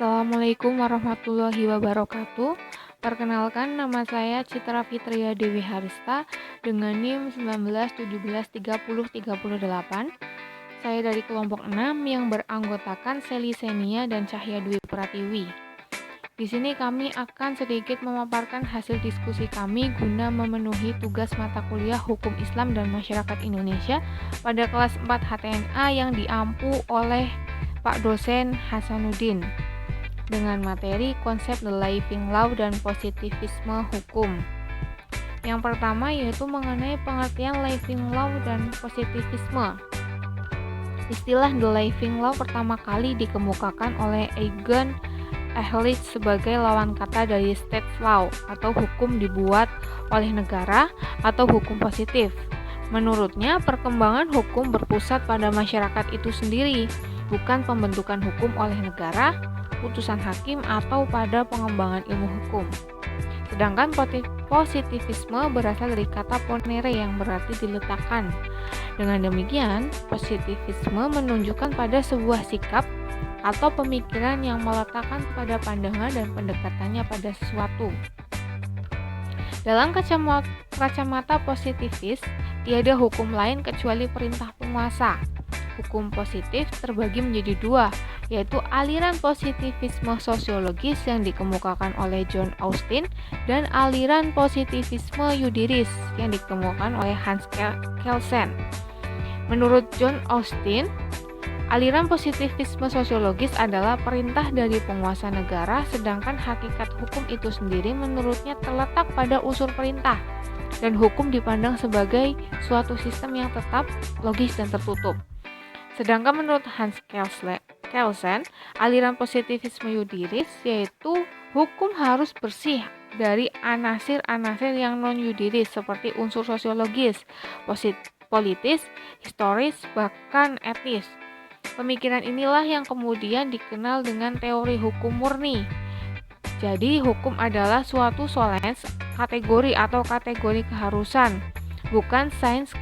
Assalamualaikum warahmatullahi wabarakatuh. Perkenalkan, nama saya Citra Fitria Dewi Harista dengan NIM 19173038. Saya dari kelompok 6 yang beranggotakan Seli Senia dan Cahya Dwi Pratiwi. Di sini kami akan sedikit memaparkan hasil diskusi kami guna memenuhi tugas mata kuliah Hukum Islam dan Masyarakat Indonesia pada kelas 4 HTNA yang diampu oleh Pak Dosen Hasanuddin dengan materi konsep The Living Law dan positivisme hukum. Yang pertama yaitu mengenai pengertian Living Law dan positivisme. Istilah The Living Law pertama kali dikemukakan oleh Egon Ehrlich sebagai lawan kata dari State Law atau hukum dibuat oleh negara atau hukum positif. Menurutnya, perkembangan hukum berpusat pada masyarakat itu sendiri, bukan pembentukan hukum oleh negara, putusan hakim, atau pada pengembangan ilmu hukum. Sedangkan positivisme berasal dari kata ponere yang berarti diletakkan. Dengan demikian, positivisme menunjukkan pada sebuah sikap atau pemikiran yang meletakkan pada pandangan dan pendekatannya pada sesuatu. Dalam kacamata positivis, tiada hukum lain kecuali perintah penguasa. Hukum positif terbagi menjadi dua, yaitu aliran positivisme sosiologis yang dikemukakan oleh John Austin dan aliran positivisme yudiris yang dikemukakan oleh Hans Kelsen. Menurut John Austin, aliran positivisme sosiologis adalah perintah dari penguasa negara, sedangkan hakikat hukum itu sendiri menurutnya terletak pada unsur perintah, dan hukum dipandang sebagai suatu sistem yang tetap, logis, dan tertutup. Sedangkan menurut Hans Kelsen, aliran positivisme yudiris yaitu hukum harus bersih dari anasir-anasir yang non-yudiris seperti unsur sosiologis, politis, historis, bahkan etis. Pemikiran inilah yang kemudian dikenal dengan teori hukum murni. Jadi, hukum adalah suatu solens, kategori atau kategori keharusan, bukan sains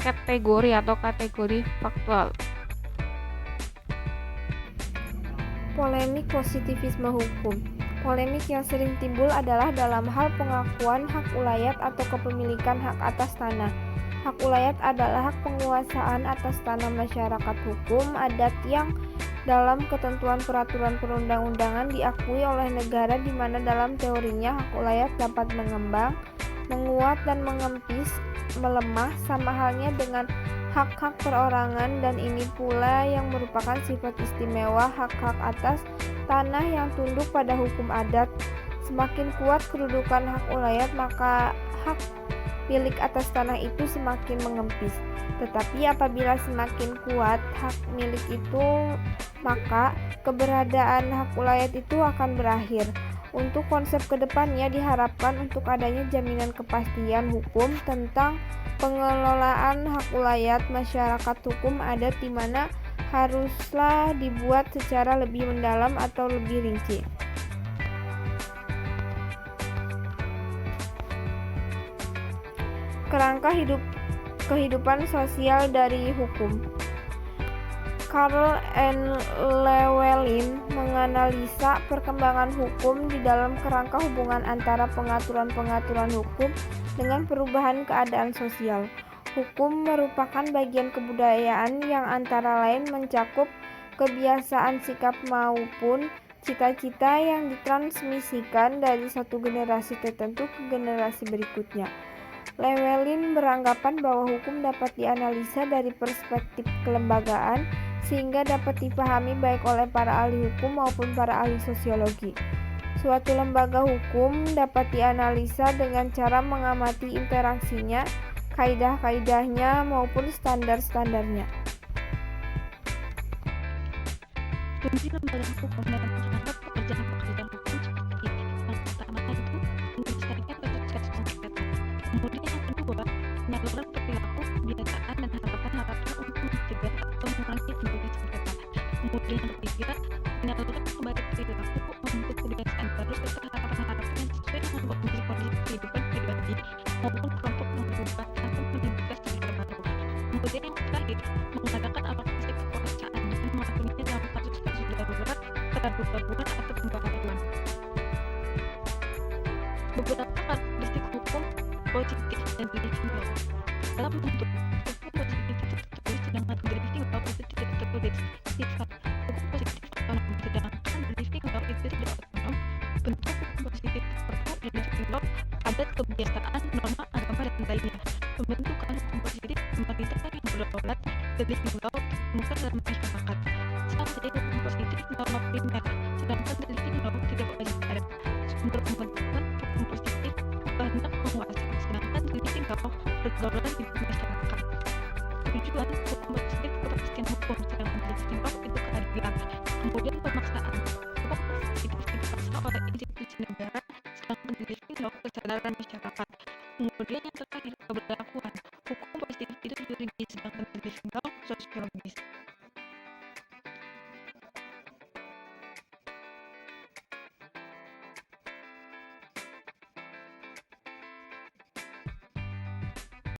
kategori atau kategori faktual. Polemik positivisme hukum. Polemik yang sering timbul adalah dalam hal pengakuan hak ulayat atau kepemilikan hak atas tanah. Hak ulayat adalah hak penguasaan atas tanah masyarakat hukum adat yang dalam ketentuan peraturan perundang-undangan diakui oleh negara, di mana dalam teorinya hak ulayat dapat mengembang, menguat, dan mengempis, melemah, sama halnya dengan hak-hak perorangan, dan ini pula yang merupakan sifat istimewa hak-hak atas tanah yang tunduk pada hukum adat. Semakin kuat kedudukan hak ulayat, maka hak milik atas tanah itu semakin mengempis. Tetapi apabila semakin kuat hak milik itu, maka keberadaan hak ulayat itu akan berakhir. Untuk konsep kedepannya diharapkan untuk adanya jaminan kepastian hukum tentang pengelolaan hak ulayat masyarakat hukum adat, di mana haruslah dibuat secara lebih mendalam atau lebih rinci. Kerangka kehidupan sosial dari hukum. Carl N. Llewellyn menganalisa perkembangan hukum di dalam kerangka hubungan antara pengaturan-pengaturan hukum dengan perubahan keadaan sosial. Hukum merupakan bagian kebudayaan yang antara lain mencakup kebiasaan sikap maupun cita-cita yang ditransmisikan dari satu generasi tertentu ke generasi berikutnya. Llewellyn beranggapan bahwa hukum dapat dianalisa dari perspektif kelembagaan, sehingga dapat dipahami baik oleh para ahli hukum maupun para ahli sosiologi. Suatu lembaga hukum dapat dianalisa dengan cara mengamati interaksinya, kaidah-kaidahnya maupun standar-standarnya. Fungsi lembaga hukum dalam mencatat pekerjaan-pekerjaan hukum seperti yang pertama itu menyelesaikan proses sengketa. Kemudian yang kedua, penyaluran perilaku, kebiasaan, dan harapan-harapan untuk mencegah atau mengurangi timbulnya sengketa. Kemudian yang ketiga, penyaluran kembali perilaku untuk kebiasaan baru serta harapan-harapan yang sesuai dengan kondisi kehidupan pribadi maupun kelompok yang berubah atau menimbulkan sengketa baru. Kemudian yang terakhir, mengadakan alokasi kekuasaan dengan melakukannya dalam kasus-kasus darurat terhadap ragu-raguan atau pembaharuan. Beberapa karakteristik hukum positif dan driving law. Dalam bentuk hukum positif itu tertulis, sedangkan driving law itu tidak tertulis. Sifat hukum positif otonom, sedangkan driving law itu tidak otonom. Bentuk hukum positif perlu driving law, adat kebiasaan, norma agama, dan lainnya. Pembentukan hukum positif pemerintah yang berdaulat, driving law ditemukan dalam masyarakat. Sanksi hukum positif norma primer, sedangkan driving law tidak wajib. Sumber pembentukan hukum positif banyak penguasa, sedangkan driving law pergaulan di masyarakat. Tujuan hukum positif kepastian hukum, sedangkan driving law itu keadilan. Kemudian pemaksaan hukum positif dipaksa oleh institusi negara, sedangkan driving law kesadaran masyarakat. Kemudian yang terakhir, keberlakuan